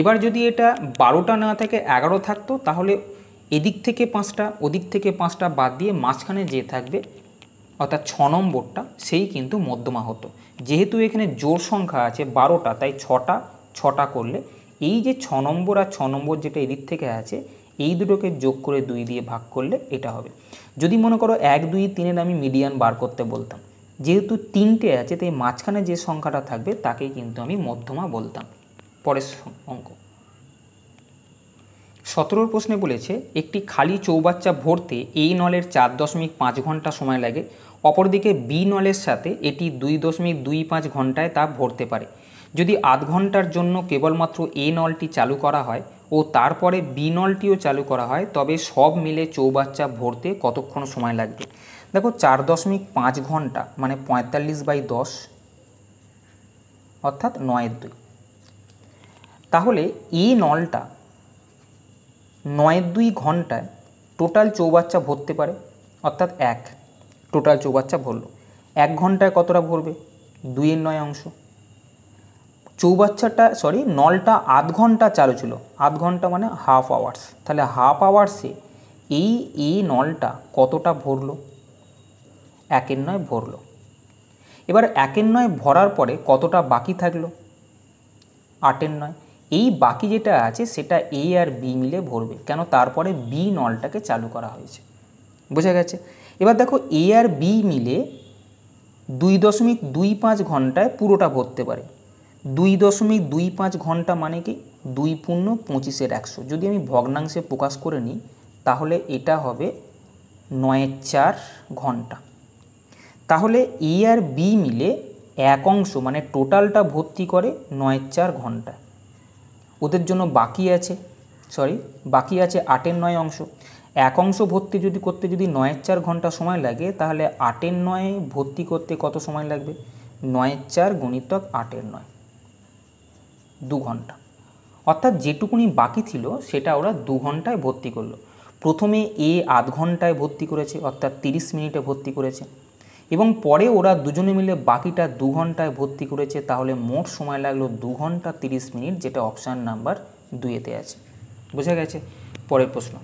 এবার যদি এটা 12টা না থাকে 11 থাকতো, তাহলে এদিক থেকে 5টা ওদিক থেকে 5টা বাদ দিয়ে মাঝখানে যে থাকবে অর্থাৎ 6 নম্বরটা, সেই কিন্তু মধ্যমা হতো। যেহেতু এখানে জোড় সংখ্যা আছে 12টা, তাই 6টা করলে এই যে 6 নম্বর আর 6 নম্বর যেটা এদিক থেকে আছে, এই দুটোকে যোগ করে 2 দিয়ে ভাগ করলে এটা হবে। যদি মনে করো 1, 2, 3-এর আমি মিডিয়ান বার করতে বলতাম, যেহেতু 3টে আছে তাই মাঝখানে যে সংখ্যাটা থাকবে তাকেই কিন্তু আমি মধ্যমা বলতাম। পরের অঙ্ক 17 প্রশ্নে বলেছে একটি খালি চৌবাচ্চা ভরতে এই নলের 4.5 ঘন্টা সময় লাগে, অপরদিকে বি নলের সাথে এটি 2.25 ঘন্টায় তা ভরতে পারে। যদি আধ ঘন্টার জন্য কেবলমাত্র এ নলটি চালু করা হয় ও তারপরে বি নলটিও চালু করা হয়, তবে সব মিলে চৌবাচ্চা ভরতে কতক্ষণ সময় লাগবে? দেখো 4.5 ঘন্টা মানে 45/10 অর্থাৎ 9/2। তাহলে এই নলটা 9/2 ঘন্টায় টোটাল চৌবাচ্চা ভরতে পারে, অর্থাৎ 1 টোটাল চৌবাচ্চা ভরলো। 1 ঘন্টায় কতটা ভরবে? 2/9 অংশ। নলটা আধ ঘন্টা চালু ছিল, আধ ঘন্টা মানে হাফ আওয়ার্স। তাহলে হাফ আওয়ার্সে এই নলটা কতটা ভরলো? 1/9 ভরলো। এবার 1/9 ভরার পরে কতটা বাকি থাকলো? 8/9। এই বাকি যেটা আছে সেটা এ আর বি মিলে ভরবে, কেন? তারপরে বি নলটাকে চালু করা হয়েছে। বোঝা গেছে? এবার দেখো এ আর বি মিলে 2.25 ঘন্টায় পুরোটা ভরতে পারে। 2.25 ঘন্টা মানে কি? 2 × 25/100। যদি আমি ভগ্নাংশে প্রকাশ করে নিই তাহলে এটা হবে 9/4 ঘন্টা। তাহলে এ আর বি মিলে এক অংশ মানে টোটালটা ভর্তি করে 9/4 ঘন্টা। ওদের জন্য বাকি আছে 8/9 অংশ। এক অংশ ভর্তি যদি করতে যদি 9-4 ঘন্টা সময় লাগে, তাহলে 8-9 ভর্তি করতে কত সময় লাগবে? 9-4 গুণিতক 8-9, 2 ঘন্টা। অর্থাৎ যেটুকুনি বাকি ছিল সেটা ওরা 2 ঘন্টায় ভর্তি করলো। প্রথমে এ আধ ঘন্টায় ভর্তি করেছে, অর্থাৎ 30 মিনিটে ভর্তি করেছে, এবং পরে ওরা দুজনে মিলে বাকিটা 2 ঘন্টায় ভর্তি করেছে। তাহলে মোট সময় লাগলো 2 ঘন্টা 30 মিনিট, যেটা অপশান নাম্বার 2-এতে আছে। বোঝা গেছে? পরের প্রশ্ন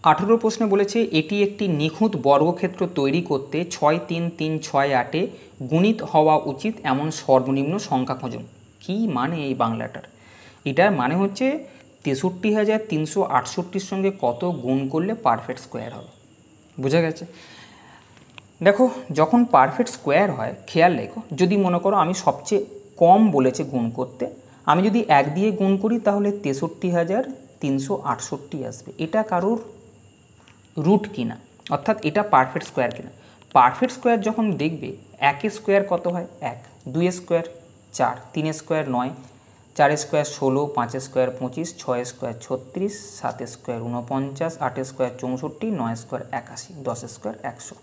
18 প্রশ্নে বলেছে এটি একটি নিখুঁত বর্গক্ষেত্র তৈরি করতে 6, 3, 3, 6, 8-এ গুণিত হওয়া উচিত এমন সর্বনিম্ন সংখ্যা খুঁজুন। কী মানে এই বাংলাটার? এটার মানে হচ্ছে 63,368-র সঙ্গে কত গুণ করলে পারফেক্ট স্কোয়ার হবে। বোঝা গেছে? দেখো, যখন পারফেক্ট স্কোয়ার হয়, খেয়াল রেখো, যদি মনে করো আমি সবচেয়ে কম বলেছে গুণ করতে, আমি যদি 1 দিয়ে গুণ করি তাহলে 63,368 আসবে। এটা কারোর রুট কিনা, অর্থাৎ এটা পারফেক্ট স্কোয়ার কিনা। পারফেক্ট স্কোয়ার যখন দেখবে, 1 স্কোয়ার কত হয়? 1, 2 square 4, 3 square 9, 4 square 16, 5 square 25, 6 square 36, 7 square 49, 8 square 64, 9 square 81, 10 square 100।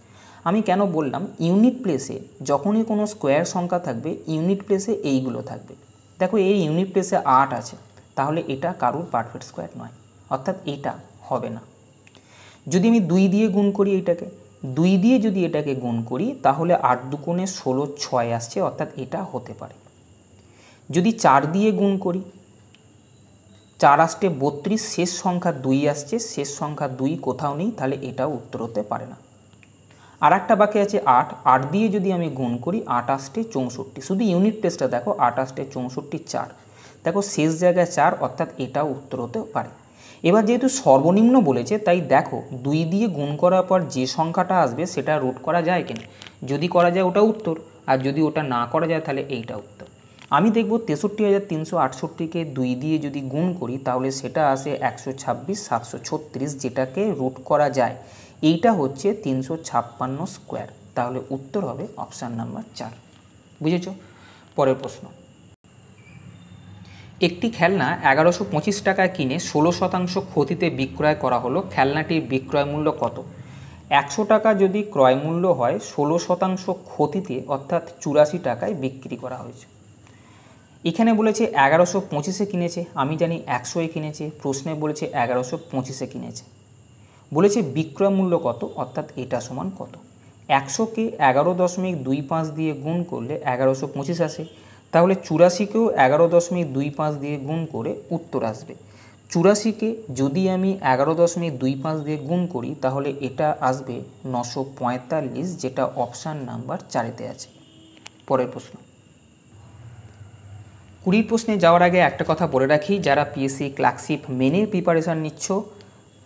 আমি কেন বললাম ইউনিট প্লেসে যখনই কোনো স্কোয়ার সংখ্যা থাকবে, ইউনিট প্লেসে এইগুলো থাকবে। দেখো, এই ইউনিট প্লেসে 8 আছে, তাহলে এটা কারোর পারফেক্ট স্কোয়ার নয়, অর্থাৎ এটা হবে না। যদি আমি 2 দিয়ে গুণ করি, এইটাকে 2 দিয়ে যদি এটাকে গুণ করি, তাহলে 8 দুগুণে 16, 6 আসছে, অর্থাৎ এটা হতে পারে। যদি 4 দিয়ে গুণ করি, 4 আসছে 32, শেষ সংখ্যা 2 আসছে, শেষ সংখ্যা 2 কোথাও নেই, তাহলে এটাও উত্তর হতে পারে না। আর একটা বাকি আছে 8, 8 দিয়ে যদি আমি গুণ করি, 8 আসছে 64, শুধু ইউনিট প্লেসটা দেখো, 8 আসছে 64, 4 দেখো, শেষ জায়গায় 4, অর্থাৎ এটাও উত্তর হতে পারে। এবার যেহেতু সর্বনিম্ন বলেছে, তাই দেখো 2 দিয়ে গুণ করার পর যে সংখ্যাটা আসবে সেটা রুট করা যায় কিনা। যদি করা যায় ওটা উত্তর, আর যদি ওটা না করা যায় তাহলে এইটা উত্তর। আমি দেখব 63,368-কে 2 দিয়ে যদি গুণ করি, তাহলে সেটা আসে 126,736, যেটাকে রুট করা যায়। এইটা হচ্ছে 356 স্কোয়ার। তাহলে উত্তর হবে অপশান নাম্বার 4। বুঝেছ? পরের প্রশ্ন, একটি খেলনা 1125 টাকায় কিনে 16% ক্ষতিতে বিক্রয় করা হলো। খেলনাটির বিক্রয় মূল্য কত? 100 টাকা যদি ক্রয় মূল্য হয়, 16% ক্ষতিতে অর্থাৎ 84 টাকায় বিক্রি করা হয়েছে। এখানে বলেছে 1125-এ কিনেছে, আমি জানি 100-এ কিনেছে, প্রশ্নে বলেছে 1125-এ কিনেছে। বলেছে বিক্রয় মূল্য কত, অর্থাৎ এটা সমান কত? 100-কে 11.25 দিয়ে গুণ করলে 1125 আসে, তাহলে 84-কেও 11.25 দিয়ে গুণ করে উত্তর আসবে। 84-কে যদি আমি 11.25 দিয়ে গুণ করি, তাহলে এটা আসবে 945, যেটা অপশান নাম্বার 4-এতে আছে। পরের প্রশ্ন 20 প্রশ্নে যাওয়ার আগে একটা কথা বলে রাখি, যারা পিএসসি ক্লার্কশিপ মেনের প্রিপারেশান নিচ্ছ,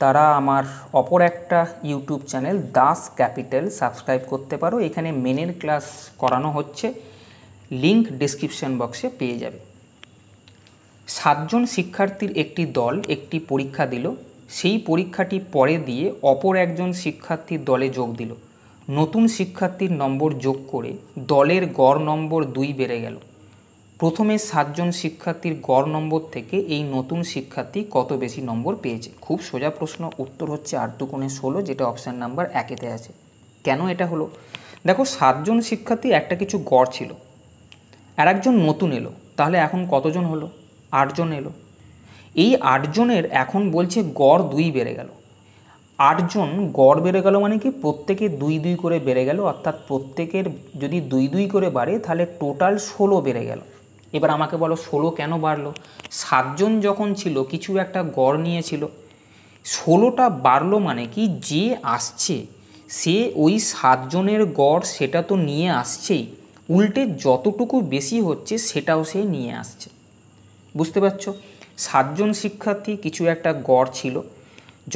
তারা আমার অপর একটা YouTube channel Das capital subscribe করতে পারো। এখানে মেনের ক্লাস করানো হচ্ছে, লিঙ্ক ডেসক্রিপশন বক্সে পেয়ে যাবে। 7 জন শিক্ষার্থীর একটি দল একটি পরীক্ষা দিল। সেই পরীক্ষাটি পরে দিয়ে অপর একজন শিক্ষার্থীর দলে যোগ দিল। নতুন শিক্ষার্থীর নম্বর যোগ করে দলের গড় নম্বর 2 বেড়ে গেল। প্রথমে 7 জন শিক্ষার্থীর গড় নম্বর থেকে এই নতুন শিক্ষার্থী কত বেশি নম্বর পেয়েছে? খুব সোজা প্রশ্ন, উত্তর হচ্ছে 8 দুগুণে 16, যেটা অপশান নাম্বার 1-এতে আছে। কেন এটা হলো? দেখো, 7 জন শিক্ষার্থী একটা কিছু গড় ছিল, আর একজন নতুন এলো, তাহলে এখন কতজন হলো? 8 জন এলো। এই 8 জনের এখন বলছে গড় 2 বেড়ে গেল। 8 জন গড় বেড়ে গেল মানে কি, প্রত্যেকে 2 2 করে বেড়ে গেল, অর্থাৎ প্রত্যেকের যদি 2 2 করে বাড়ে, তাহলে টোটাল 16 বেড়ে গেল। এবার আমাকে বলো 16 কেন বাড়লো? 7 জন যখন ছিল কিছু একটা গড় নিয়েছিল, 16টা বাড়লো মানে কি, যে আসছে সে ওই 7 জনের গড় সেটা তো নিয়ে আসছেই, উল্টে যতটুকু বেশি হচ্ছে সেটাও সে নিয়ে আসছে। বুঝতে পারছো? 7 জন শিক্ষার্থী কিছু একটা গড় ছিল,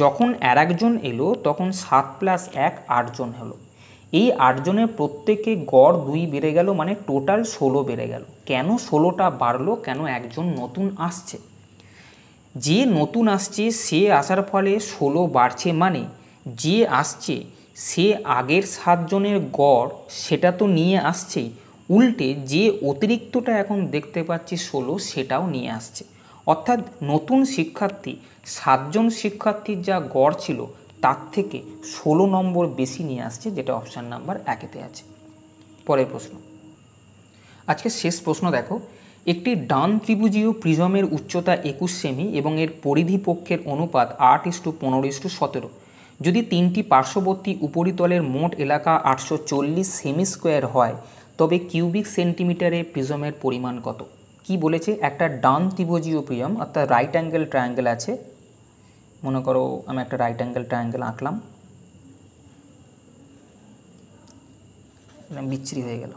যখন আর একজন এলো তখন 7 + 1 8 জন হলো। এই 8 জনের প্রত্যেকে গড় 2 বেড়ে গেল, মানে টোটাল 16 বেড়ে গেল। কেন 16টা বাড়লো? কেন একজন নতুন আসছে। যে নতুন আসছে সে আসার ফলে 16 বাড়ছে, মানে যে আসছে সে আগের 7 জনের গড় সেটা তো নিয়ে আসছেই, উল্টে যে অতিরিক্তটা এখন দেখতে পাচ্ছি 16 সেটাও নিয়ে আসছে। অর্থাৎ নতুন শিক্ষার্থী 7 জন শিক্ষার্থীর যা গড় ছিল তার থেকে 16 নম্বর বেশি নিয়ে আসছে, যেটা অপশান নাম্বার 1-এতে আছে। পরের প্রশ্ন, আজকে শেষ প্রশ্ন দেখো, একটি ডান ত্রিভুজীয় প্রিজমের উচ্চতা 21 সেমি এবং এর পরিধি পক্ষের অনুপাত 8:15:17। যদি তিনটি পার্শ্ববর্তী উপরিতলের মোট এলাকা 840 সেমি স্কোয়ার হয় তবে কিউবিক সেন্টিমিটারে প্রিজমের পরিমাণ কত? কি বলেছে, একটা ডান ত্রিভুজীয় প্রিজম অর্থাৎ রাইট অ্যাঙ্গেল ট্রায়াঙ্গেল আছে। মনে করো আমি একটা রাইট অ্যাঙ্গেল ট্রায়াঙ্গেল আঁকলাম, বিচ্ছিরি হয়ে গেল,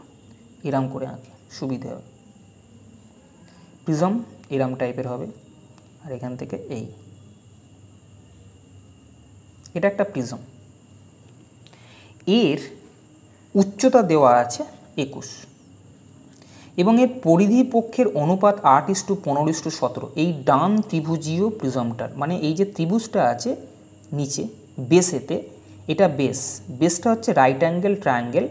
এরাম করে আঁকি সুবিধে হবে। প্রিজম এরাম টাইপের হবে, আর এখান থেকে এটা একটা প্রিজম, এর উচ্চতা দেওয়া আছে 21 এবং এর পরিধি পক্ষের অনুপাত 8:15:17। এই ডান ত্রিভুজীয় প্রিজমটার মানে এই যে ত্রিভুজটা আছে নিচে বেসেতে, এটা বেসটা হচ্ছে রাইট অ্যাঙ্গেল ট্রায়াঙ্গেল,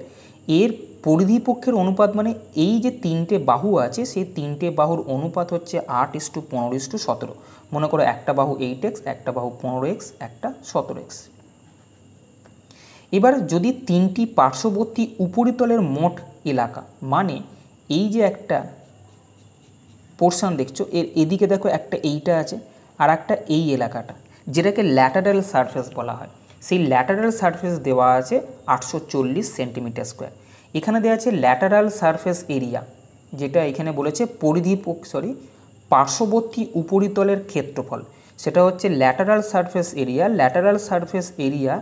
এর পরিধি পক্ষের অনুপাত মানে এই যে তিনটে বাহু আছে সেই তিনটে বাহুর অনুপাত হচ্ছে 8:15:17। মনে করো একটা বাহু 8x, একটা বাহু 15x, একটা 17x। এবার যদি তিনটি পার্শ্ববর্তী উপরিতলের মোট এলাকা মানে এই যে একটা পোর্শন দেখছো এর এদিকে দেখো একটা এইটা আছে আর একটা এই এলাকাটা যেটাকে ল্যাটারাল সারফেস বলা হয়, সেই ল্যাটারাল সারফেস দেওয়া আছে 840 সেন্টিমিটার স্কোয়ার। এখানে দেওয়া আছে ল্যাটারাল সারফেস এরিয়া, যেটা এখানে বলেছে পার্শ্ববর্তী উপরিতলের ক্ষেত্রফল, সেটা হচ্ছে lateral surface area. Lateral surface area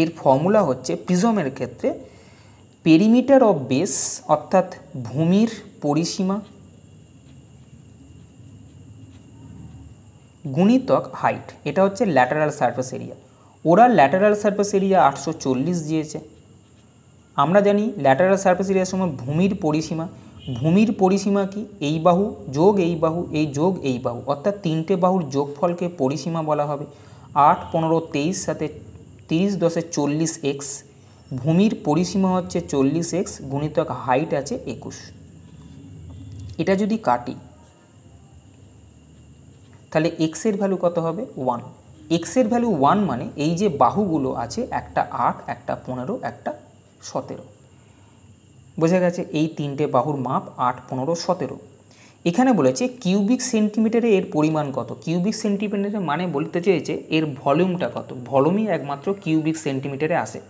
এর ফর্মুলা হচ্ছে প্রিজমের ক্ষেত্রে পেরিমিটার অফ বেস অর্থাৎ ভূমির পরিসীমা গুণিতক হাইট, এটা হচ্ছে ল্যাটারাল সারফেস এরিয়া। ওরা ল্যাটারাল সারফেস এরিয়া 840 দিয়েছে। আমরা জানি ল্যাটারাল সারফেস এরিয়ার সময় ভূমির পরিসীমা কি, এই বাহু যোগ এই বাহু এই যোগ এই বাহু, অর্থাৎ তিনটে বাহুর যোগফলকে পরিসীমা বলা হবে। 8, 15, 23 সাথে 30, 10 40x, ভূমির পরিসীমা হচ্ছে 40x গুণিতক হাইট আছে 21। এটা যদি কাটি তাহলে x এর ভ্যালু কত হবে 1। x এর ভ্যালু 1 মানে এই যে বাহুগুলো আছে একটা 8, একটা 15, একটা 17, বোঝা গেছে এই তিনটে বাহুর মাপ 8, 15, 17। এখানে বলেছে কিউবিক সেন্টিমিটারে এর পরিমাণ কত। কিউবিক সেন্টিমিটারে মানে বলতে চেয়েছে এর ভলিউমটা কত, ভলিউমই একমাত্র কিউবিক সেন্টিমিটারে আসে।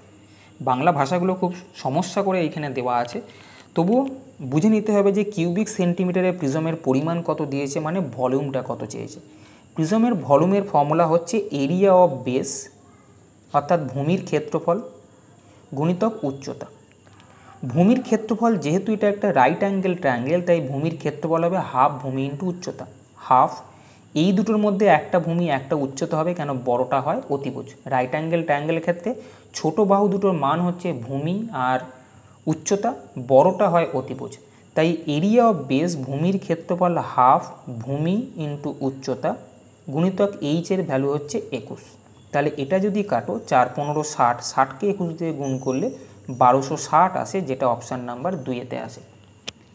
বাংলা ভাষাগুলো খুব সমস্যা করে এইখানে দেওয়া আছে, তবুও বুঝে নিতে হবে যে কিউবিক সেন্টিমিটারে প্রিজমের পরিমাণ কত দিয়েছে মানে ভলিউমটা কত চেয়েছে। প্রিজমের ভলিউমের ফর্মুলা হচ্ছে এরিয়া অফ বেস অর্থাৎ ভূমির ক্ষেত্রফল গুণিতক উচ্চতা। ভূমির ক্ষেত্রফল যেহেতু এটা একটা রাইট অ্যাঙ্গেল ট্রায়াঙ্গেল তাই ভূমির ক্ষেত্রফল হবে হাফ ভূমি ইন্টু উচ্চতা। হাফ এই দুটোর মধ্যে একটা ভূমি একটা উচ্চতা হবে, কেন বড়টা হয় অতিভুজ। রাইট অ্যাঙ্গেল ট্রায়াঙ্গেলের ক্ষেত্রে ছোট বাহু দুটোর মান হচ্ছে ভূমি আর উচ্চতা, বড়টা হয় অতিভুজ। তাই এরিয়া অফ বেস ভূমির ক্ষেত্রফল হাফ ভূমি ইন্টু উচ্চতা গুণিতক এইচের ভ্যালু হচ্ছে 21। তাহলে এটা যদি কাটো 4, 15, 60, 60কে 21 দিয়ে গুণ করলে 1260 আসে, যেটা অপশান নাম্বার 2-এতে আসে।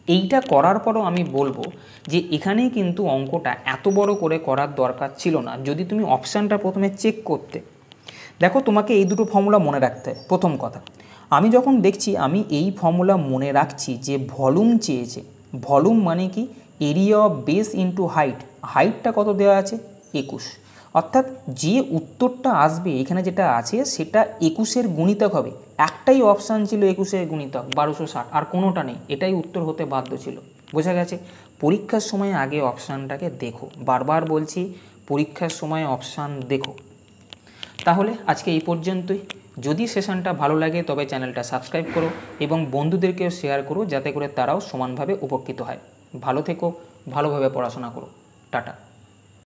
এইটা করার পরও আমি বলবো যে এখানেই কিন্তু অঙ্কটা এত বড় করে করার দরকার ছিল না যদি তুমি অপশানটা প্রথমে চেক করতে। দেখো তোমাকে এই দুটো ফর্মুলা মনে রাখতে হয়। প্রথম কথা, আমি যখন দেখছি আমি এই ফর্মুলা মনে রাখছি যে ভলিউম চেয়েছে, ভলিউম মানে কি area of base into height, হাইটটা কত দেওয়া আছে 21, অর্থাৎ যে উত্তরটা আসবে এখানে যেটা আছে সেটা 21-এর গুণিতক হবে। একটাই অপশান ছিল 21-এর গুণিতক 1260, আর কোনোটা নেই, এটাই উত্তর হতে বাধ্য ছিল। বোঝা গেছে? পরীক্ষার সময় আগে অপশানটাকে দেখো, বারবার বলছি পরীক্ষার সময় অপশান দেখো। তাহলে আজকে এই পর্যন্তই। যদি সেশনটা ভালো লাগে তবে চ্যানেলটা সাবস্ক্রাইব করো এবং বন্ধুদেরকেও শেয়ার করো যাতে করে তারাও সমানভাবে উপকৃত হয়। ভালো থেকো, ভালোভাবে পড়াশোনা করো। টাটা।